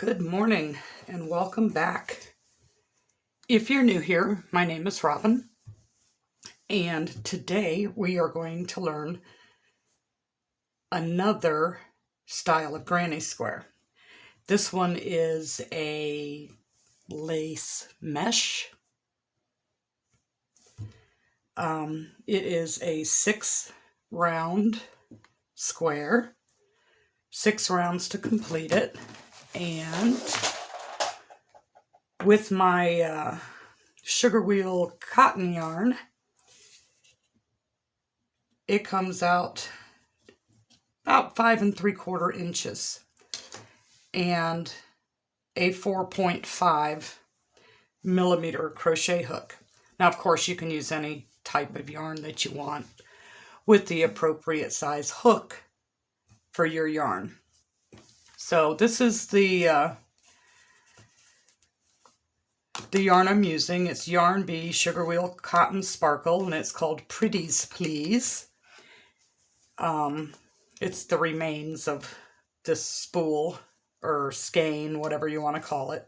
Good morning and welcome back. If you're new here, my name is Robin, and today we are going to learn another style of granny square. This one is a lace mesh. It is a 6-round square, 6 rounds to complete it, and with my sugar wheel cotton yarn, it comes out about 5 3/4 inches and a 4.5 millimeter crochet hook. Now, of course, you can use any type of yarn that you want with the appropriate size hook for your yarn. So this is the yarn I'm using. It's Yarn Bee Sugar Wheel Cotton Sparkle, and it's called Pretties Please. It's the remains of this spool or skein, whatever you want to call it.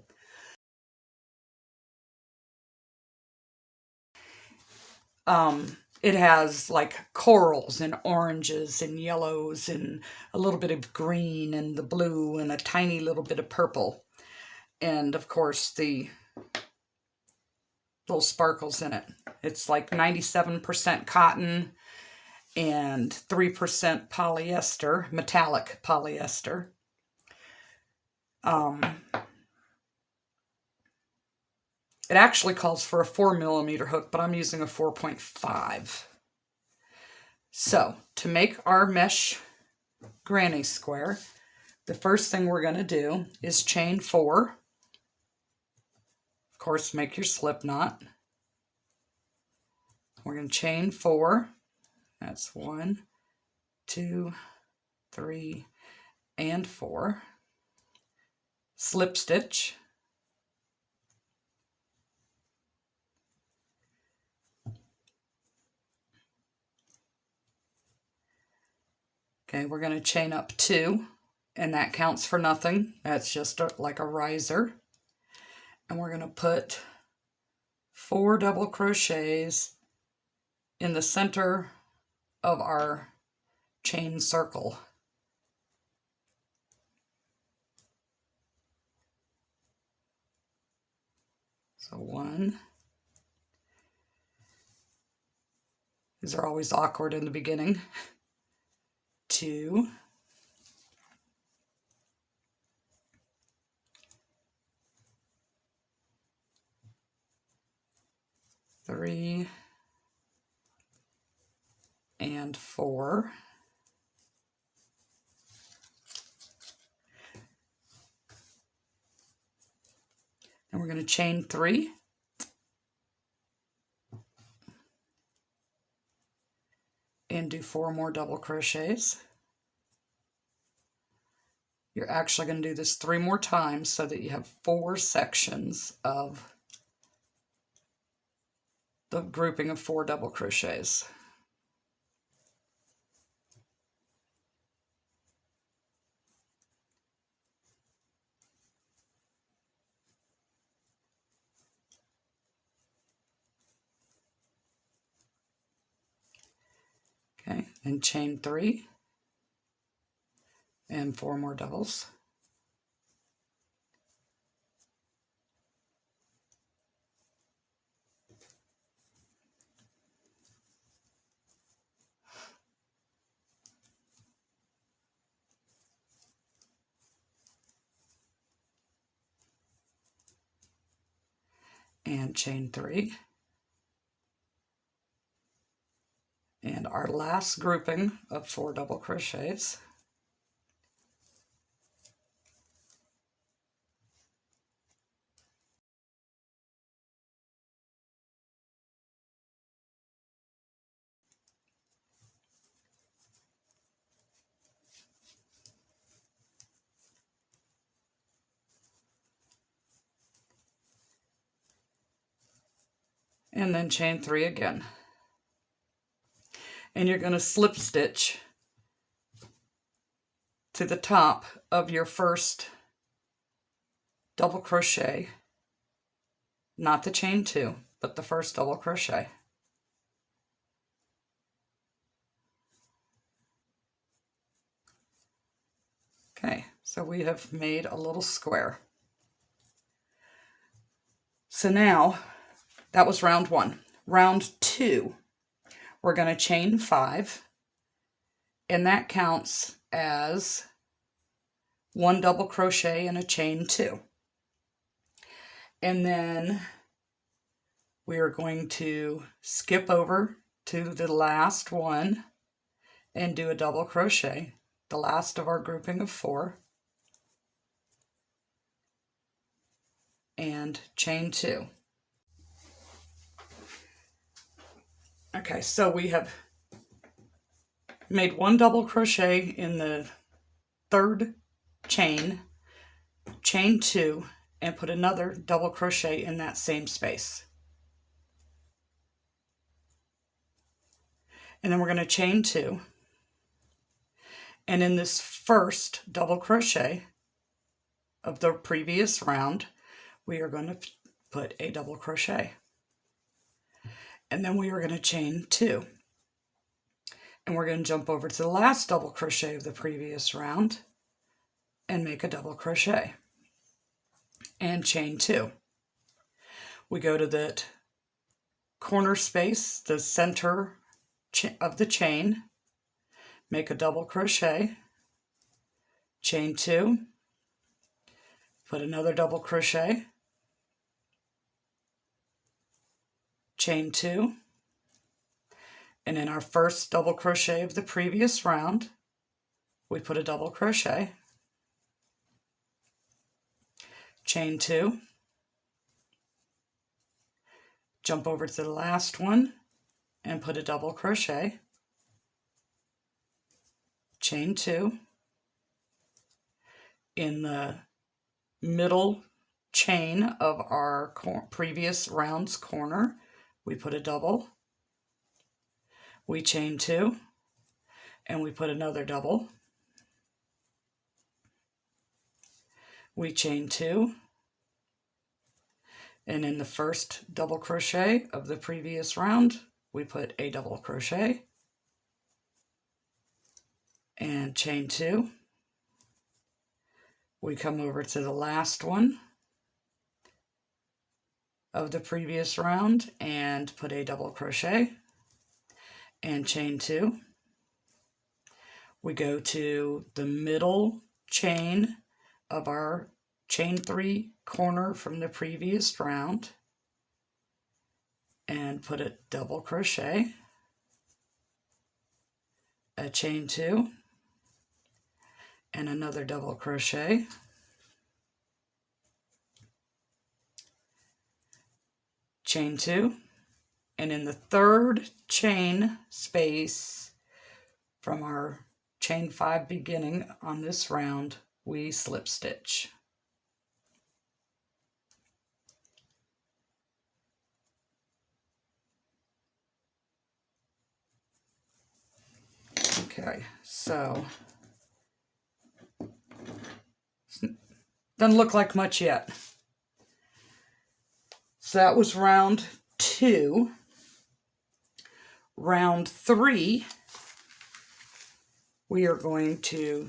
It has like corals and oranges and yellows and a little bit of green and the blue and a tiny little bit of purple. And of course the little sparkles in it. It's like 97% cotton and 3% polyester, metallic polyester. It actually calls for a 4 millimeter hook, but I'm using a 4.5. So to make our mesh granny square, the first thing we're going to do is chain 4. Of course, make your slip knot. We're going to chain 4. That's 1, 2, 3, and 4. Slip stitch. Okay, we're going to chain up 2, and that counts for nothing. That's just like a riser. And we're going to put 4 double crochets in the center of our chain circle. So 1. These are always awkward in the beginning. 2. 3. And 4. And we're going to chain 3. And do 4 more double crochets. You're actually going to do this 3 more times so that you have 4 sections of the grouping of 4 double crochets. Okay, and chain 3 and 4 more doubles. And chain 3. And our last grouping of 4 double crochets. And then chain 3 again. And you're going to slip stitch to the top of your first double crochet, not the chain 2, but the first double crochet. Okay, so we have made a little square. So now, that was round 1. Round 2, we're going to chain 5, and that counts as 1 double crochet and a chain 2. And then we are going to skip over to the last one and do a double crochet, the last of our grouping of 4, and chain 2. Okay, so we have made 1 double crochet in the 3rd chain, chain 2, and put another double crochet in that same space. And then we're going to chain 2. And in this first double crochet of the previous round, we are going to put a double crochet. And then we are going to chain 2. And we're going to jump over to the last double crochet of the previous round and make a double crochet. And chain 2. We go to the corner space, the center of the chain, make a double crochet, chain 2, put another double crochet, chain 2, and in our first double crochet of the previous round, we put a double crochet, chain 2, jump over to the last one and put a double crochet, chain 2, in the middle chain of our previous round's corner, we put a double, we chain 2, and we put another double, we chain 2, and in the first double crochet of the previous round, we put a double crochet, and chain 2. We come over to the last one of the previous round and put a double crochet and chain 2. We go to the middle chain of our chain 3 corner from the previous round and put a double crochet, a chain 2, and another double crochet, chain 2, and in the 3rd chain space from our chain 5 beginning on this round, we slip stitch. Okay, so doesn't look like much yet. So that was round 2. Round 3, we are going to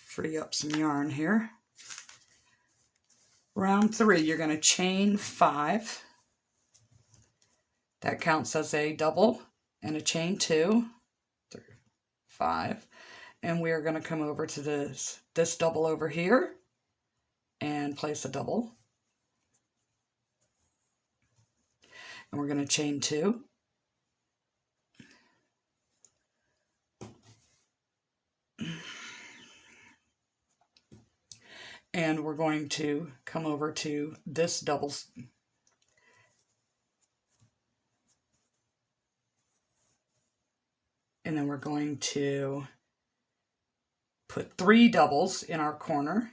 free up some yarn here. Round 3, you're going to chain 5. That counts as a double and a chain 2, 3, 5. And we are going to come over to this double over here and place a double. And we're going to chain 2. And we're going to come over to this double. And then we're going to put 3 doubles in our corner.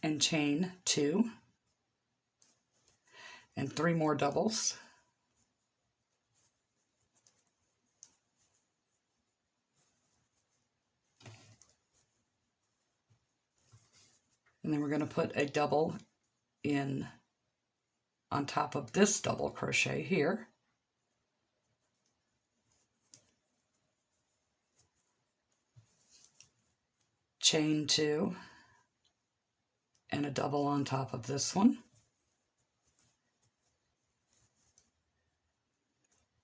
and chain 2 and 3 more doubles. And then we're going to put a double in on top of this double crochet here. Chain 2 and a double on top of this one.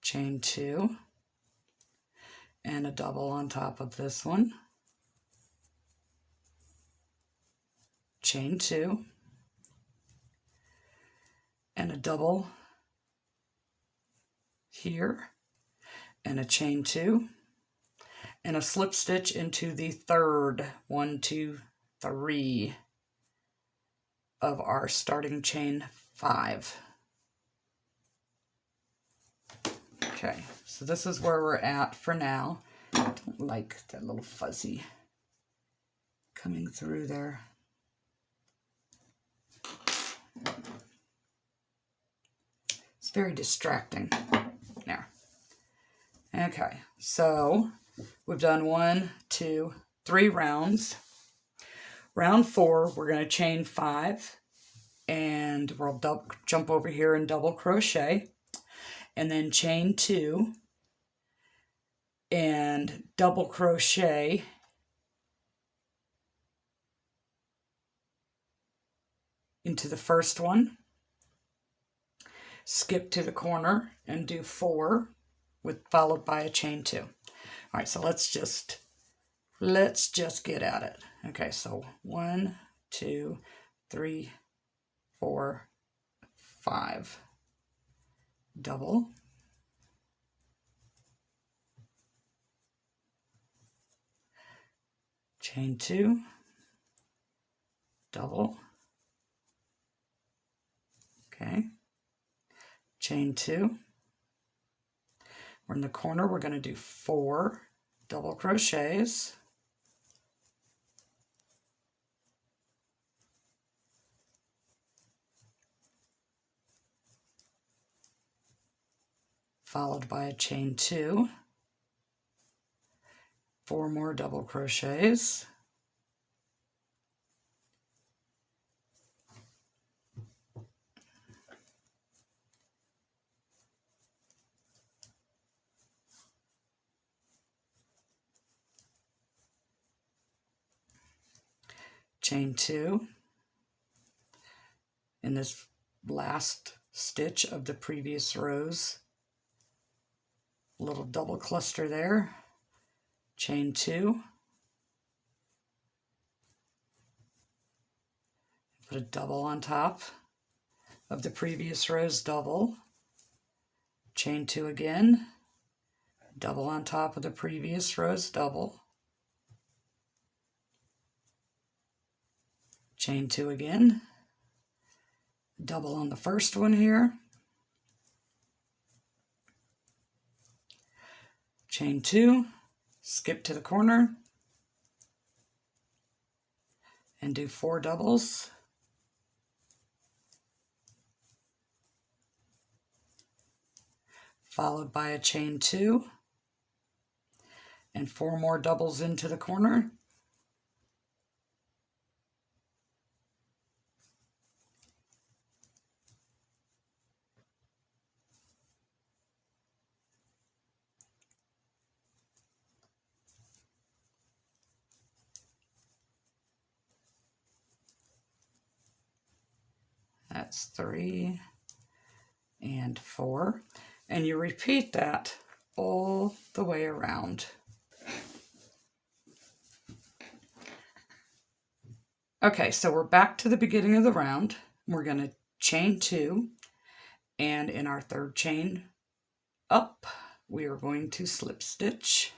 Chain 2 and a double on top of this one. Chain 2 and a double here and a chain 2 and a slip stitch into the third 1, 2, 3 of our starting chain 5. Okay, so this is where we're at for now. I don't like that little fuzzy coming through there. It's very distracting. There. Okay, so we've done 1, 2, 3 rounds. Round 4, we're going to chain 5, and we'll jump over here and double crochet, and then chain 2, and double crochet into the first one, skip to the corner, and do 4, followed by a chain 2. All right, so let's just get at it. Okay, so 1, 2, 3, 4, 5. Double. Chain 2. Double. Okay. Chain 2. We're in the corner. We're going to do 4 double crochets. Followed by a chain 2, 4 more double crochets, chain 2 in this last stitch of the previous rows. Little double cluster there, chain 2, put a double on top of the previous row's double, chain 2 again, double on top of the previous row's double, chain 2 again, double on the first one here, chain 2, skip to the corner, and do 4 doubles, followed by a chain 2, and 4 more doubles into the corner, that's 3 and 4, and you repeat that all the way around. Okay, so we're back to the beginning of the round. We're going to chain 2, and in our third chain up, we are going to slip stitch.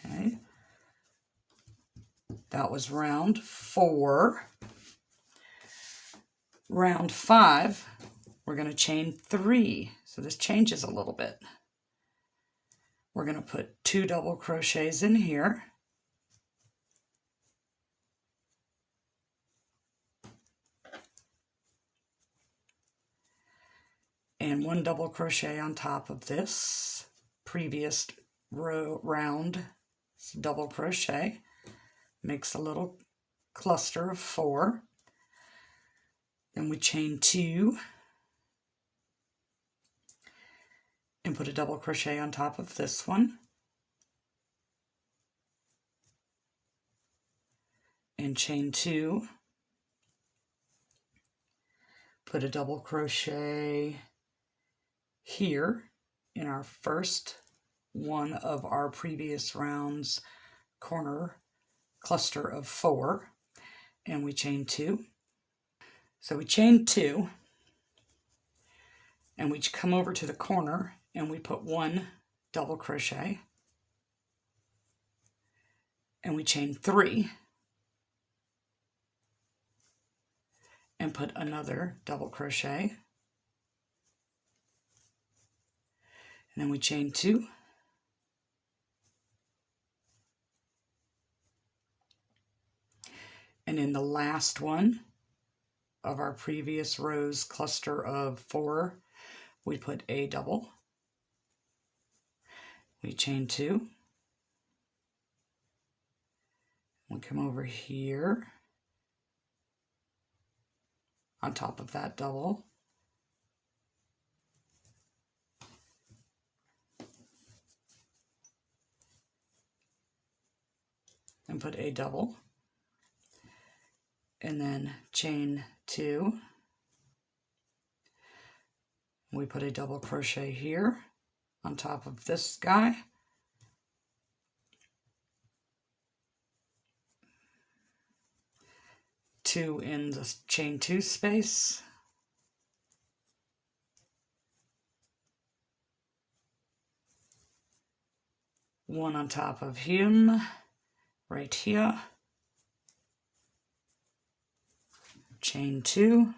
Okay, that was round 4. Round 5, we're going to chain 3. So this changes a little bit. We're going to put 2 double crochets in here. And 1 double crochet on top of this previous round double crochet. Makes a little cluster of 4. Then we chain 2 and put a double crochet on top of this one. And chain 2, put a double crochet here in our first one of our previous round's corner cluster of 4, and we chain 2. So we chain 2, and we come over to the corner and we put 1 double crochet, and we chain 3 and put another double crochet, and then we chain 2, and in the last one of our previous row's cluster of 4, we put a double, we chain 2, we come over here on top of that double, and put a double, and then chain 2. We put a double crochet here on top of this guy, two in the chain 2 space, one on top of him right here, chain 2,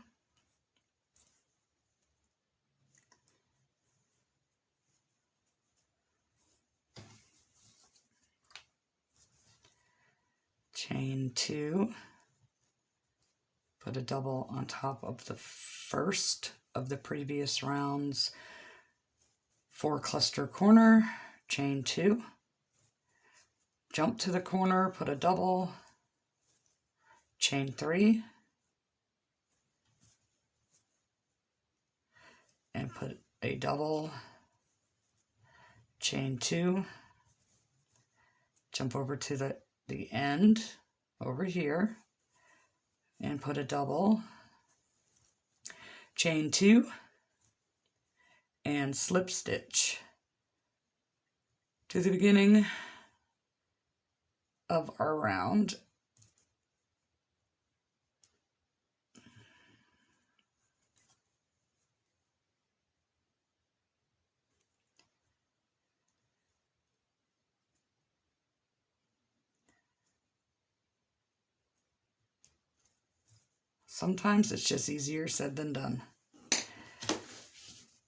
chain 2, put a double on top of the first of the previous round's 4 cluster corner, chain 2, jump to the corner, put a double, chain 3, and put a double, chain 2, jump over to the end over here and put a double, chain 2, and slip stitch to the beginning of our round. Sometimes it's just easier said than done.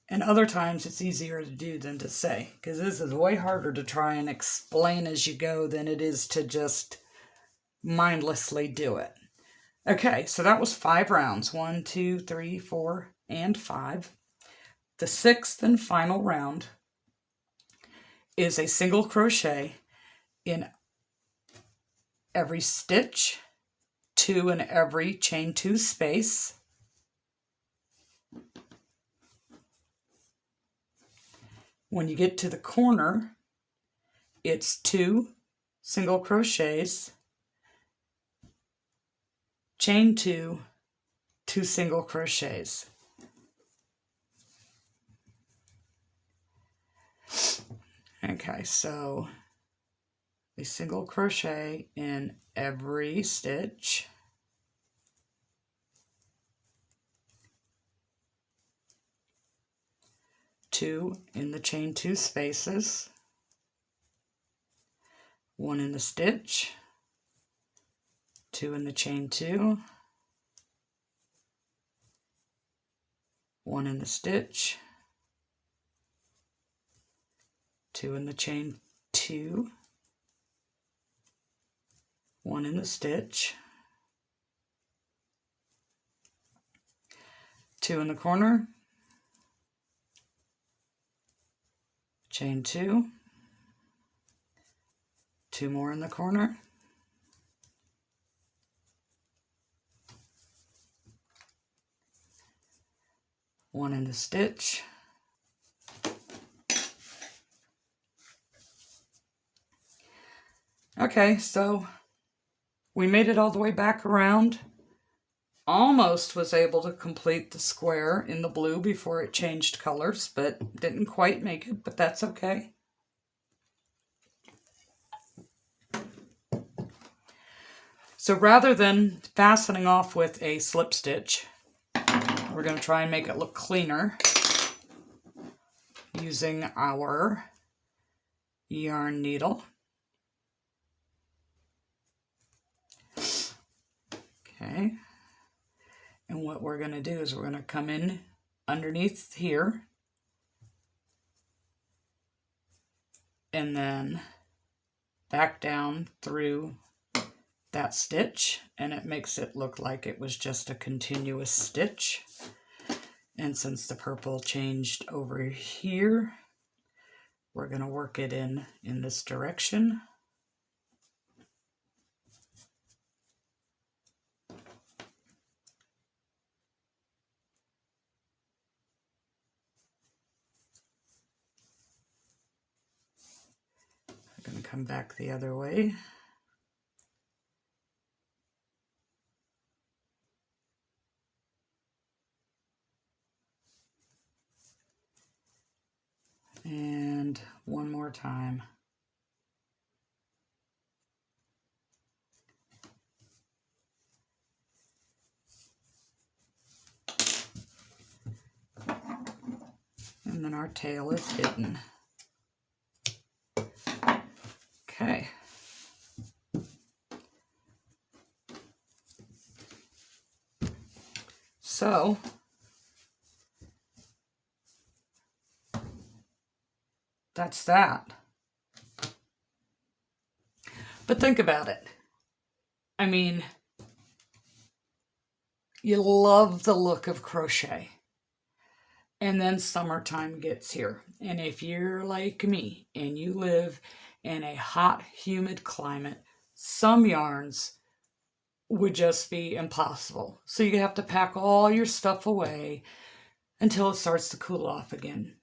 And other times it's easier to do than to say, because this is way harder to try and explain as you go than it is to just mindlessly do it. Okay, so that was 5 rounds. 1, 2, 3, 4, and 5. The 6th and final round is a single crochet in every stitch, 2 in every chain 2 space. When you get to the corner, it's 2 single crochets, chain 2, 2 single crochets. Okay, so a single crochet in every stitch, two in the chain 2 spaces, 1 in the stitch, 2 in the chain 2, 1 in the stitch, 2 in the chain 2, 1 in the stitch, 2 in the corner, chain 2, 2 more in the corner, one in the stitch, okay, so we made it all the way back around. Almost was able to complete the square in the blue before it changed colors, but didn't quite make it, but that's okay. So rather than fastening off with a slip stitch, we're going to try and make it look cleaner using our yarn needle. Okay. And what we're going to do is we're going to come in underneath here and then back down through that stitch, and it makes it look like it was just a continuous stitch. And since the purple changed over here, we're going to work it in this direction. I'm going to come back the other way. And one more time. And then our tail is hidden. Okay. So, that's that. But think about it. I mean, you love the look of crochet. And then summertime gets here. And if you're like me and you live in a hot, humid climate, some yarns would just be impossible. So you have to pack all your stuff away until it starts to cool off again.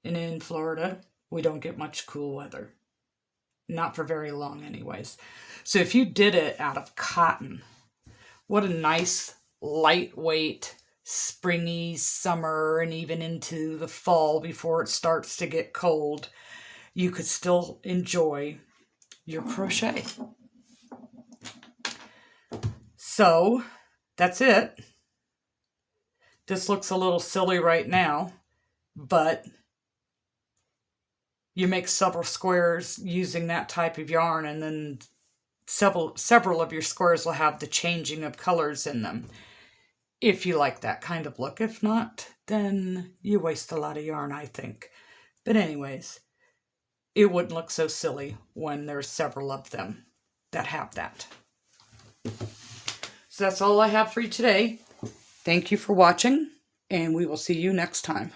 And in Florida, we don't get much cool weather. Not for very long anyways. So if you did it out of cotton, what a nice, lightweight, springy summer and even into the fall before it starts to get cold, you could still enjoy your crochet. So that's it. This looks a little silly right now, but you make several squares using that type of yarn, and then several of your squares will have the changing of colors in them. If you like that kind of look. If not, then you waste a lot of yarn, I think. But anyways, it wouldn't look so silly when there's several of them that have that. So that's all I have for you today. Thank you for watching, and we will see you next time.